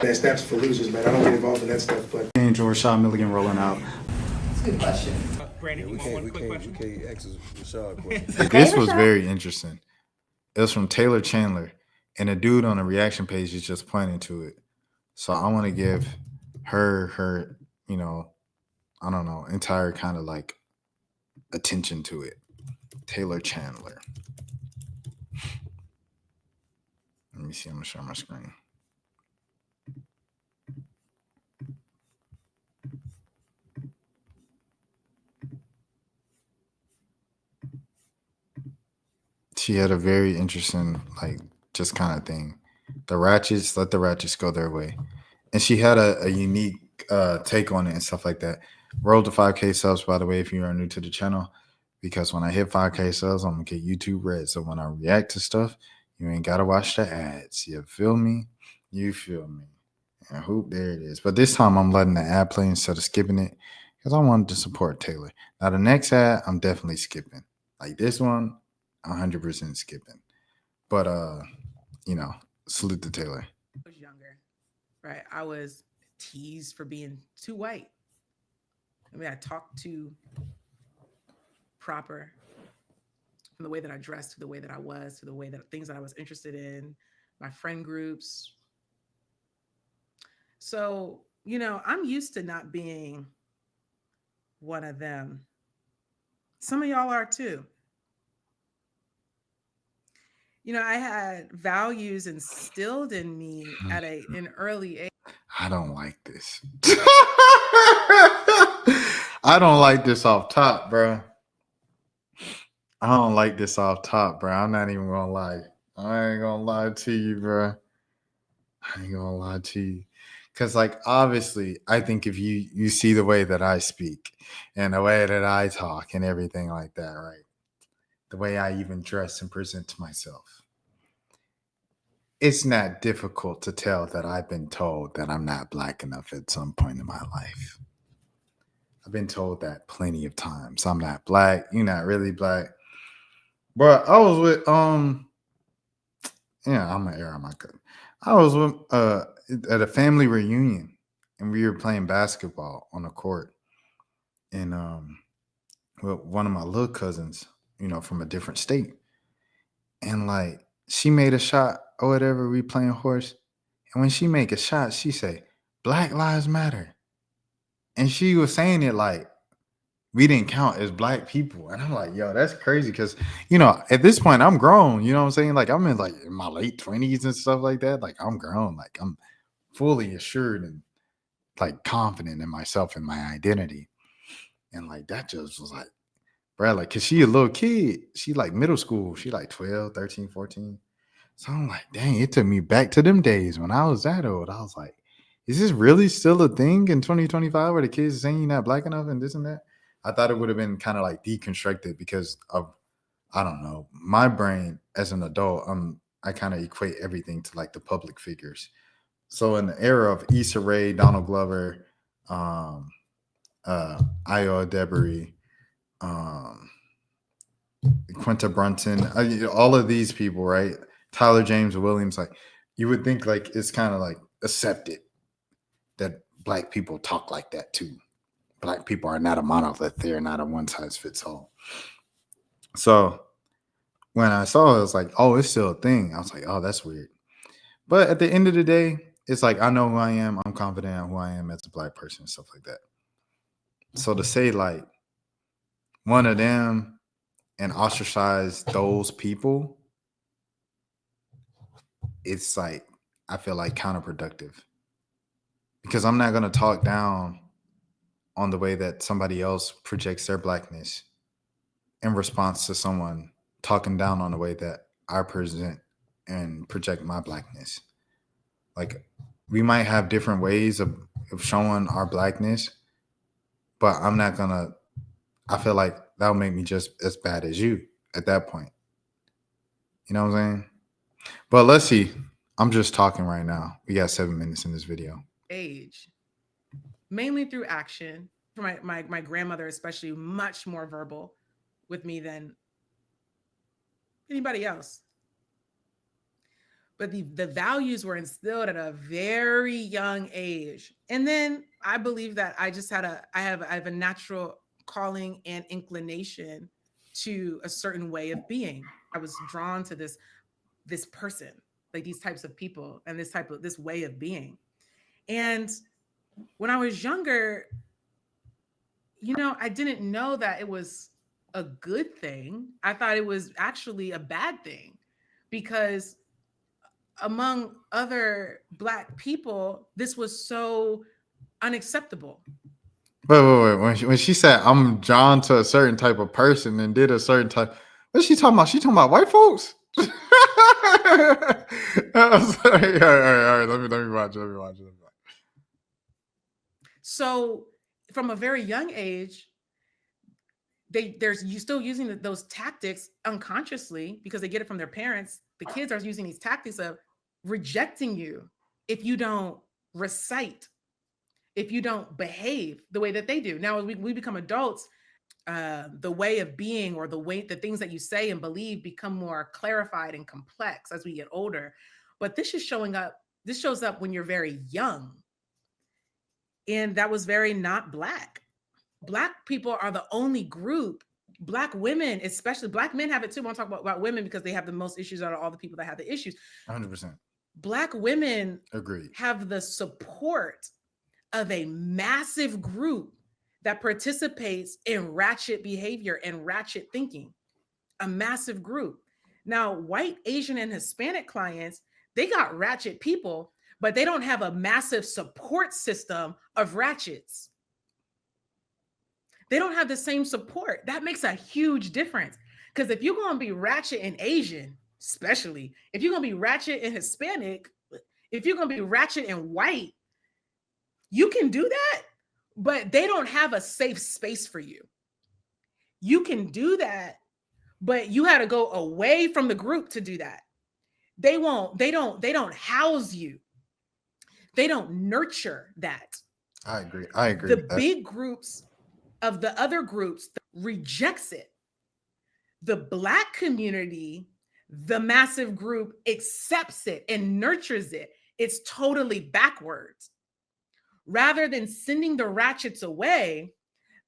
That snaps for losers, man. I don't get involved in that stuff, but Angel Rashad Milligan rolling out. That's a good question. Brandon, you want one quick question? We can't ask Rashad questions. This was very interesting. It was from Taylor Chandler, and a dude on the reaction page is just pointing to it. So I want to give her, you know, I don't know, entire kind of like attention to it. Taylor Chandler. Let me see. I'm gonna share my screen. She had a very interesting, like, just kind of thing. The ratchets, let the ratchets go their way. And she had a unique take on it and stuff like that. Roll to 5K subs, by the way, if you are new to the channel, because when I hit 5K subs, I'm gonna get YouTube red. So when I react to stuff, you ain't gotta watch the ads. You feel me? You feel me? And hoop, there it is. But this time I'm letting the ad play instead of skipping it because I wanted to support Taylor. Now the next ad, I'm definitely skipping. Like this one, 100% skipping. But you know, salute to Taylor. I was younger, right? I was teased for being too white. I mean, I talked too proper, from the way that I dressed to the way that I was, to the way that things that I was interested in, my friend groups. So, you know, I'm used to not being one of them. Some of y'all are too. You know, I had values instilled in me at an early age. I don't like this. I don't like this off top, bro. I don't like this off top, bro. I'm not even gonna lie. I ain't gonna lie to you, bro. I ain't gonna lie to you. Cause like obviously, I think if you see the way that I speak and the way that I talk and everything like that, right? The way I even dress and present to myself. It's not difficult to tell that I've been told that I'm not black enough at some point in my life. I've been told that plenty of times. I'm not black. You're not really black. But I was with yeah, I'm gonna air on my cut. I was with at a family reunion and we were playing basketball on the court. And with one of my little cousins, you know, from a different state. And like she made a shot or whatever, we playing horse. And when she make a shot, she say, Black Lives Matter. And she was saying it like we didn't count as black people. And I'm like, yo, that's crazy. Cause, you know, at this point, I'm grown. You know what I'm saying? Like I'm in my late 20s and stuff like that. Like I'm grown. Like I'm fully assured and like confident in myself and my identity. And like that just was like, bro, like, cause she a little kid. She like middle school. She like 12, 13, 14. So I'm like, dang, it took me back to them days when I was that old. I was like, is this really still a thing in 2025 where the kids are saying you're not black enough and this and that? I thought it would have been kind of like deconstructed because of, I don't know, my brain as an adult, I kind of equate everything to like the public figures. So in the era of Issa Rae, Donald Glover, um, Io Debris, um, Quinta Brunson, all of these people, right? Tyler James Williams, like you would think like it's kind of like accepted that black people talk like that too. Black people are not a monolith; they're not a one size fits all. So when I saw it, I was like, oh, it's still a thing. I was like, oh, that's weird. But at the end of the day, it's like I know who I am. I'm confident in who I am as a black person and stuff like that. So to say like one of them and ostracize those people, it's like I feel like counterproductive because I'm not gonna talk down on the way that somebody else projects their blackness in response to someone talking down on the way that I present and project my blackness. Like we might have different ways of showing our blackness, but I'm not gonna I feel like that'll make me just as bad as you at that point. You know what I'm saying? But let's see. I'm just talking right now. We got 7 minutes in this video. Age, mainly through action. For my grandmother, especially, much more verbal with me than anybody else. but the values were instilled at a very young age. And then I believe that I just I have a natural calling and inclination to a certain way of being. I was drawn to this person, like these types of people and this way of being. And when I was younger, I didn't know that it was a good thing. I thought it was actually a bad thing because among other Black people, this was so unacceptable. Wait. When she said I'm drawn to a certain type of person and did a certain type, what's she talking about? She talking about white folks? I'm sorry. All right. Let me watch. So from a very young age, you still using those tactics unconsciously because they get it from their parents. The kids are using these tactics of rejecting you if you don't recite, if you don't behave the way that they do. Now, as we become adults, the way of being or the things that you say and believe become more clarified and complex as we get older. But this shows up when you're very young. And that was very not Black. Black people are the only group, Black women, especially Black men have it too. I want to talk about women because they have the most issues out of all the people that have the issues. 100%. Black women Agreed. have the support of a massive group that participates in ratchet behavior and ratchet thinking, a massive group. Now, white, Asian, and Hispanic clients, they got ratchet people, but they don't have a massive support system of ratchets. They don't have the same support. That makes a huge difference. Because if you're going to be ratchet and Asian, especially, if you're going to be ratchet and Hispanic, if you're going to be ratchet and white, you can do that, but they don't have a safe space for you. You can do that, but you had to go away from the group to do that. They don't house you. They don't nurture that. I agree. The big groups of the other groups rejects it. The Black community, the massive group accepts it and nurtures it. It's totally backwards. Rather than sending the ratchets away,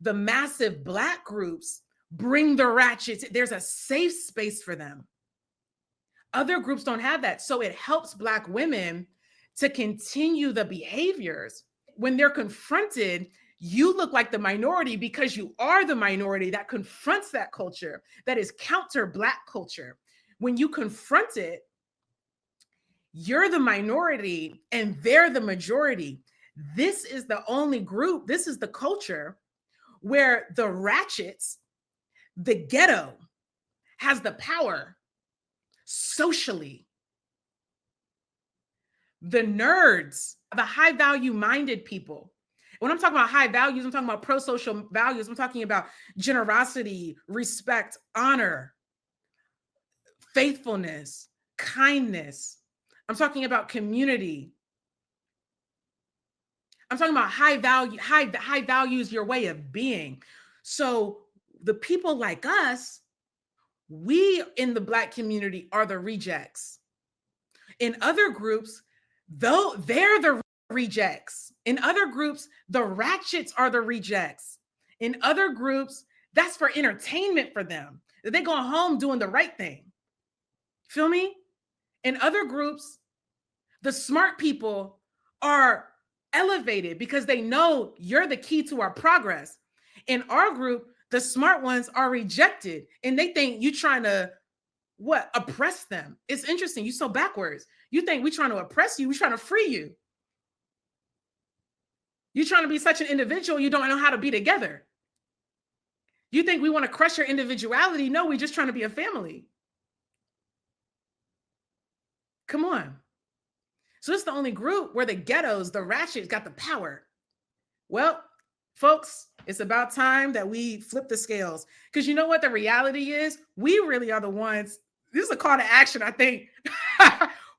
the massive Black groups bring the ratchets. There's a safe space for them. Other groups don't have that. So it helps Black women to continue the behaviors. When they're confronted, you look like the minority because you are the minority that confronts that culture that is counter Black culture. When you confront it, you're the minority and they're the majority. This is the only group, this is the culture where the ratchets, the ghetto, has the power socially. The nerds, the high value minded people. When I'm talking about high values, I'm talking about pro-social values. I'm talking about generosity, respect, honor, faithfulness, kindness. I'm talking about community. I'm talking about high values, your way of being. So the people like us, we in the Black community are the rejects. In other groups, though, they're the rejects. In other groups, the ratchets are the rejects. In other groups, that's for entertainment for them. They're going home doing the right thing. Feel me? In other groups, the smart people are elevated because they know you're the key to our progress. In our group, the smart ones are rejected and they think you trying to oppress them. It's interesting. You're so backwards. You think we're trying to oppress you. We're trying to free you. You're trying to be such an individual. You don't know how to be together. You think we want to crush your individuality. No, we're just trying to be a family. Come on. So it's the only group where the ghettos, the ratchets got the power. Well, folks, it's about time that we flip the scales. Because you know what the reality is? We really are the ones. This is a call to action, I think.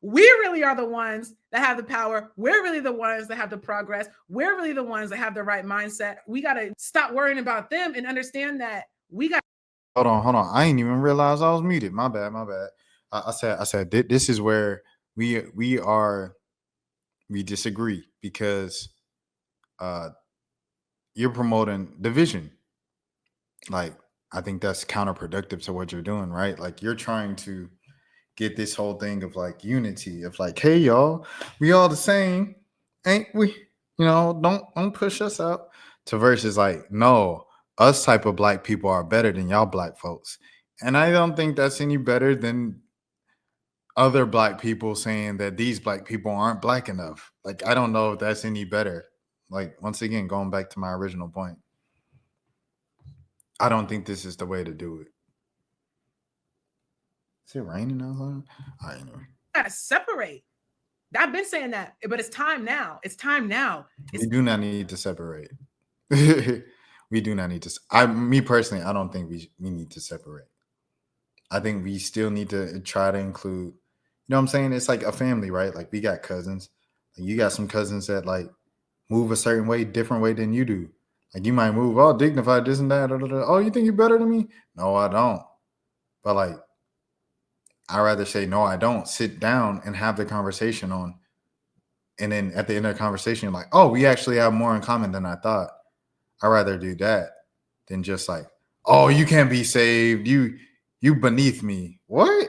We really are the ones that have the power. We're really the ones that have the progress. We're really the ones that have the right mindset. We got to stop worrying about them and understand that we got. Hold on. I didn't even realize I was muted. My bad. I said this is where we disagree because you're promoting division. Like, I think that's counterproductive to what you're doing, right? Like, you're trying to get this whole thing of like unity, of like, hey y'all, we all the same, ain't we? You know, don't push us out. To versus like, no, us type of black people are better than y'all black folks. And I don't think that's any better than other black people saying that these black people aren't black enough. Like, I don't know if that's any better. Like, once again, going back to my original point, I don't think this is the way to do it. Is it raining outside? I know. Gotta separate. I've been saying that, but it's time now. It's time now. We do not need to separate. We do not need to. Me personally, I don't think we need to separate. I think we still need to try to include, you know what I'm saying? It's like a family, right? Like, we got cousins. Like, you got some cousins that like move a certain way, different way than you do. Like, you might move all dignified, this and that. Oh, you think you're better than me? No, I don't. But like, I'd rather say, no, I don't. Sit down and have the conversation on. And then at the end of the conversation, you're like, oh, we actually have more in common than I thought. I'd rather do that than just like, oh, you can't be saved. You beneath me. What?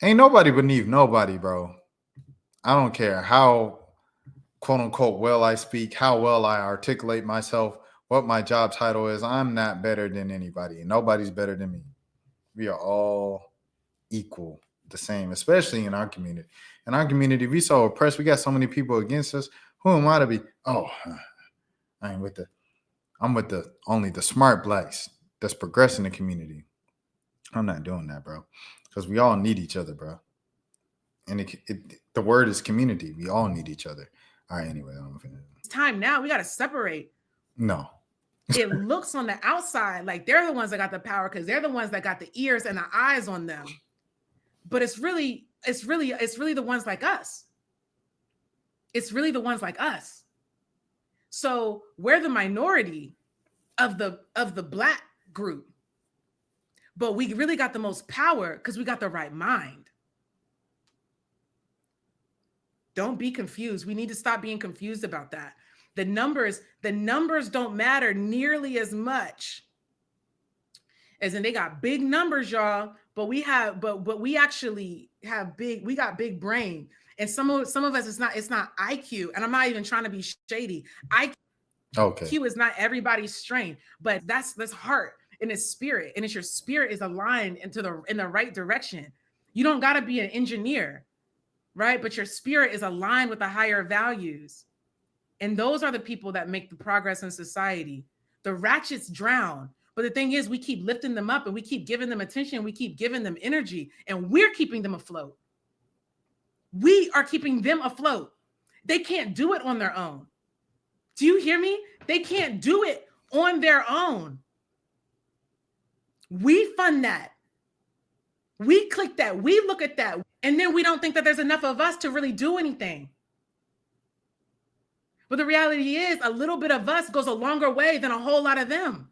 Ain't nobody beneath nobody, bro. I don't care how quote unquote well I speak, how well I articulate myself, what my job title is. I'm not better than anybody. Nobody's better than me. We are all equal, the same, especially in our community. In our community, we so oppressed. We got so many people against us. Who am I to be? Oh, I'm with only the smart blacks that's progressing the community. I'm not doing that, bro, because we all need each other, bro. And the word is community. We all need each other. All right, anyway. It's time now. We got to separate. No. It looks on the outside like they're the ones that got the power because they're the ones that got the ears and the eyes on them. But it's really the ones like us. It's really the ones like us. So we're the minority of the black group. But we really got the most power because we got the right mind. Don't be confused. We need to stop being confused about that. The numbers don't matter nearly as much as in they got big numbers, y'all. But we actually have we got big brain. And some of us, it's not IQ. And I'm not even trying to be shady. IQ is not everybody's strength, but that's heart and it's spirit. And it's your spirit is aligned in the right direction. You don't got to be an engineer, right? But your spirit is aligned with the higher values. And those are the people that make the progress in society. The ratchets drown. But the thing is, we keep lifting them up and we keep giving them attention. We keep giving them energy and we're keeping them afloat. We are keeping them afloat. They can't do it on their own. Do you hear me? They can't do it on their own. We fund that. We click that. We look at that. And then we don't think that there's enough of us to really do anything. But the reality is a little bit of us goes a longer way than a whole lot of them.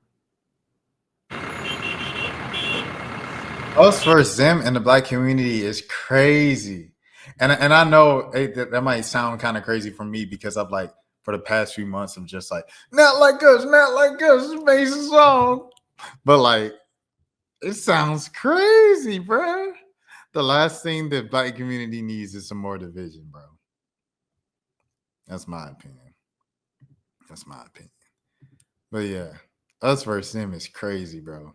Us versus them in the black community is crazy. And I know that might sound kind of crazy for me because I've like, for the past few months, I'm just like, not like us, space is on. But like, it sounds crazy, bro. The last thing the black community needs is some more division, bro. That's my opinion. But yeah, us versus them is crazy, bro.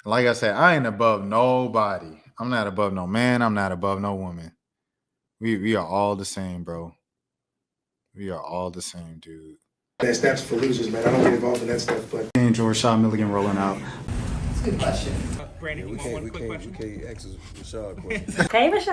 Like I said, I ain't above nobody. I'm not above no man. I'm not above no woman. We are all the same, bro. We are all the same, dude. That's for losers, man. I don't get involved in that stuff, but. Angel Rashad Milligan rolling out. That's a good question. We can't ask Rashad a question. Hey, Rashad.